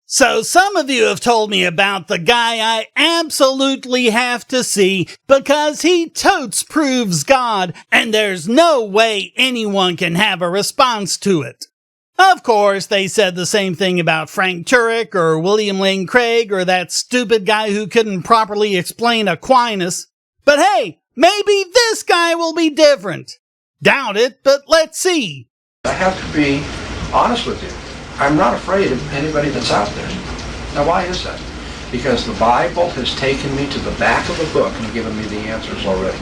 So some of you have told me about the guy I absolutely have to see because he totes proves God, and there's no way anyone can have a response to it. Of course, they said the same thing about Frank Turek or William Lane Craig or that stupid guy who couldn't properly explain Aquinas. But hey, maybe this guy will be different. Doubt it, but let's see. I have to be honest with you. I'm not afraid of anybody that's out there. Now, why is that? Because the Bible has taken me to the back of the book and given me the answers already.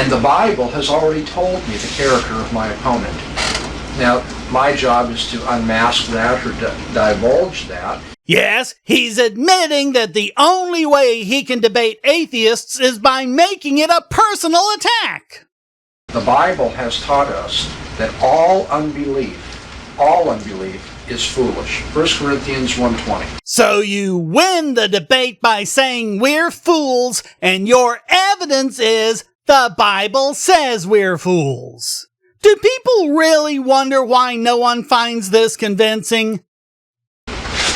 And the Bible has already told me the character of my opponent. Now, my job is to unmask that or divulge that. Yes, he's admitting that the only way he can debate atheists is by making it a personal attack. The Bible has taught us that all unbelief is foolish. 1 Corinthians 1:20. So you win the debate by saying we're fools, and your evidence is the Bible says we're fools. Do people really wonder why no one finds this convincing?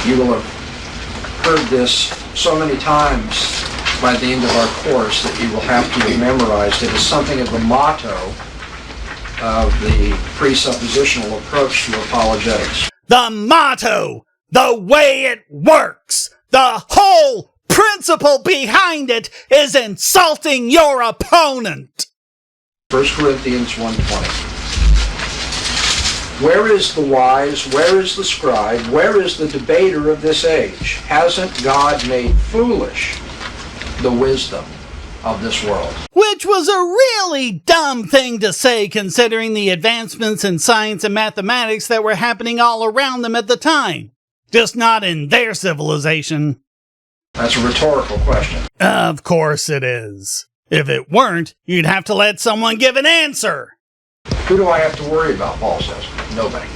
You will have heard this so many times by the end of our course that you will have to have memorized. It is something of the motto of the presuppositional approach to apologetics. The motto, the way it works, the whole principle behind it is insulting your opponent. 1 Corinthians 1:20. Where is the wise? Where is the scribe? Where is the debater of this age? Hasn't God made foolish the wisdom of this world? Which was a really dumb thing to say considering the advancements in science and mathematics that were happening all around them at the time. Just not in their civilization. That's a rhetorical question. Of course it is. If it weren't, you'd have to let someone give an answer. Who do I have to worry about, Paul says? Nobody.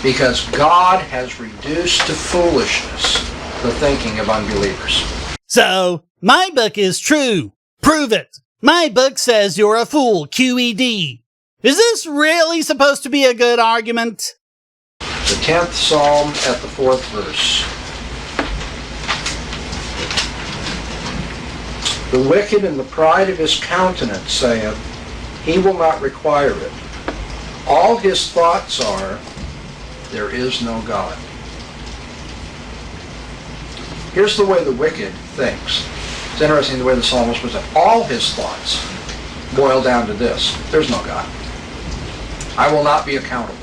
Because God has reduced to foolishness the thinking of unbelievers. So, my book is true. Prove it. My book says you're a fool, QED. Is this really supposed to be a good argument? The 10th Psalm at the 4th verse. The wicked in the pride of his countenance saith, he will not require it. All his thoughts are, there is no God. Here's the way the wicked thinks. It's interesting the way the psalmist puts it. All his thoughts boil down to this. There's no God. I will not be accountable.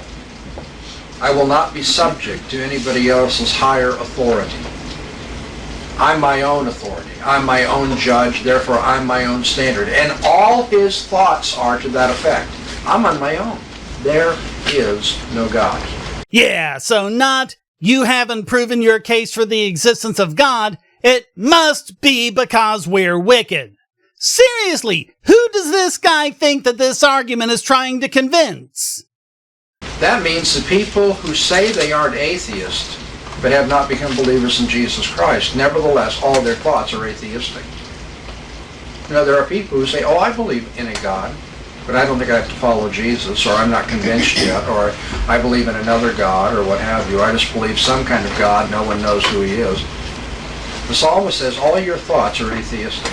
I will not be subject to anybody else's higher authority. I'm my own authority. I'm my own judge, therefore I'm my own standard. And all his thoughts are to that effect. I'm on my own. There is no God. Yeah, so not, you haven't proven your case for the existence of God. It must be because we're wicked. Seriously, who does this guy think that this argument is trying to convince? That means the people who say they aren't atheists but have not become believers in Jesus Christ, nevertheless, all their thoughts are atheistic. You know, there are people who say, oh, I believe in a God, but I don't think I have to follow Jesus, or I'm not convinced yet, or I believe in another God, or what have you. I just believe some kind of God, no one knows who he is. The psalmist says, all your thoughts are atheistic.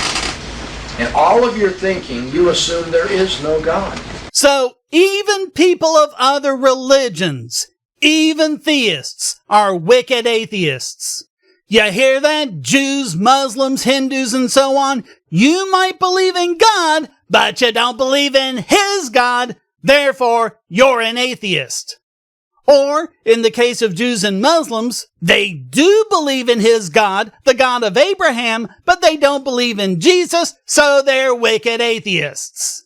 In all of your thinking, you assume there is no God. So, even people of other religions, even theists, are wicked atheists. You hear that? Jews, Muslims, Hindus, and so on? You might believe in God, but you don't believe in his God, therefore you're an atheist. Or, in the case of Jews and Muslims, they do believe in his God, the God of Abraham, but they don't believe in Jesus, so they're wicked atheists.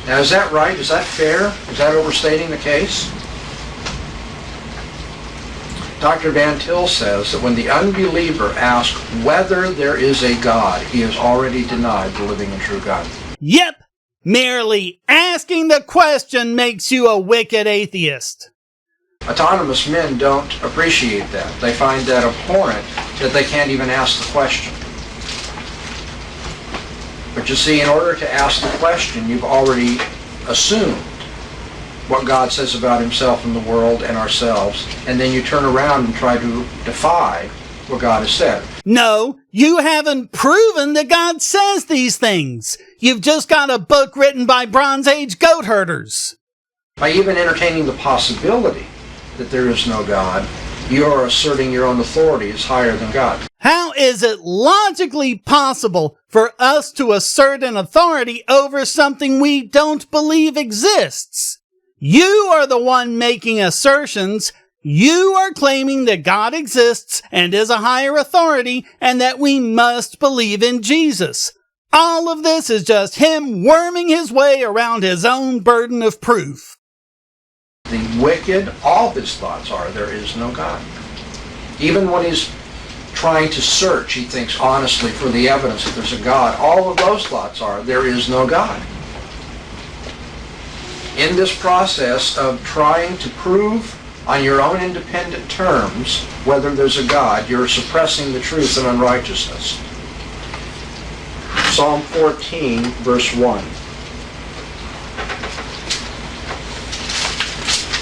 Now, is that right? Is that fair? Is that overstating the case? Dr. Van Til says that when the unbeliever asks whether there is a God, he has already denied the living and true God. Yep! Merely asking the question makes you a wicked atheist. Autonomous men don't appreciate that. They find that abhorrent that they can't even ask the question. But you see, in order to ask the question, you've already assumed what God says about himself and the world and ourselves, and then you turn around and try to defy what God has said. No, you haven't proven that God says these things. You've just got a book written by Bronze Age goat herders. By even entertaining the possibility that there is no God, you are asserting your own authority is higher than God. How is it logically possible for us to assert an authority over something we don't believe exists? You are the one making assertions. You are claiming that God exists and is a higher authority and that we must believe in Jesus. All of this is just him worming his way around his own burden of proof. The wicked, all his thoughts are, there is no God. Even when he's trying to search, he thinks honestly for the evidence that there's a God. All of those thoughts are, there is no God. In this process of trying to prove on your own independent terms whether there's a God, you're suppressing the truth and unrighteousness. Psalm 14, verse 1.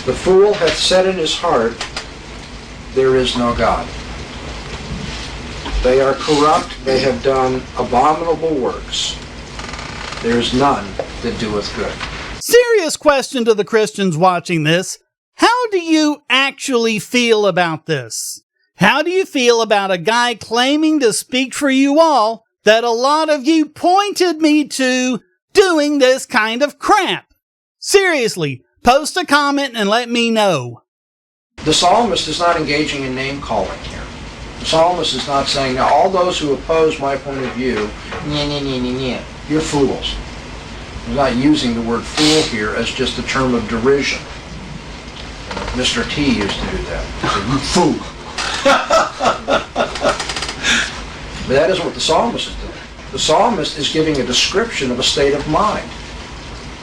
The fool hath said in his heart, there is no God. They are corrupt, they have done abominable works. There is none that doeth good. Serious question to the Christians watching this. How do you actually feel about this? How do you feel about a guy claiming to speak for you all that a lot of you pointed me to doing this kind of crap? Seriously, post a comment and let me know. The psalmist is not engaging in name-calling here. The psalmist is not saying, now all those who oppose my point of view, you're fools. He's not using the word fool here as just a term of derision. Mr. T used to do that. He said, you fool. But that isn't what the psalmist is doing. The psalmist is giving a description of a state of mind,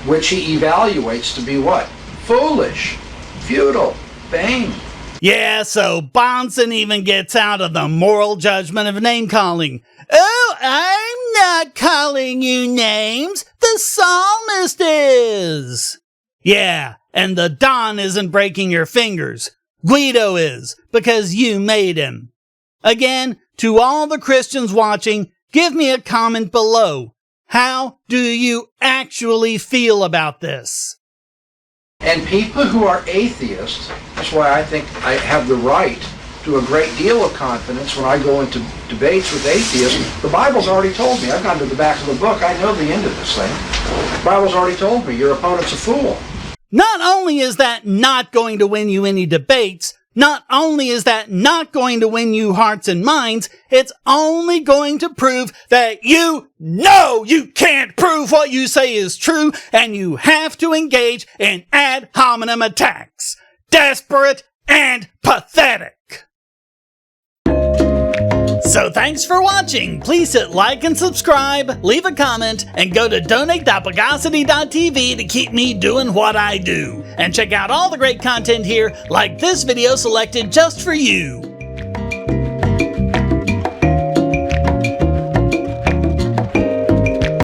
which he evaluates to be what? Foolish, futile, vain. Yeah, so Bahnsen even gets out of the moral judgment of name-calling. Oh, I'm not calling you names. The psalmist is. Yeah, and the Don isn't breaking your fingers. Guido is, because you made him. Again, to all the Christians watching, give me a comment below. How do you actually feel about this? And people who are atheists, that's why I think I have the right to a great deal of confidence when I go into debates with atheists. The Bible's already told me. I've gone to the back of the book. I know the end of this thing. The Bible's already told me your opponent's a fool. Not only is that not going to win you any debates, not only is that not going to win you hearts and minds, it's only going to prove that you know you can't prove what you say is true, and you have to engage in ad hominem attacks. Desperate and pathetic. So thanks for watching. Please hit like and subscribe, leave a comment, and go to donate.bogosity.tv to keep me doing what I do. And check out all the great content here, like this video selected just for you.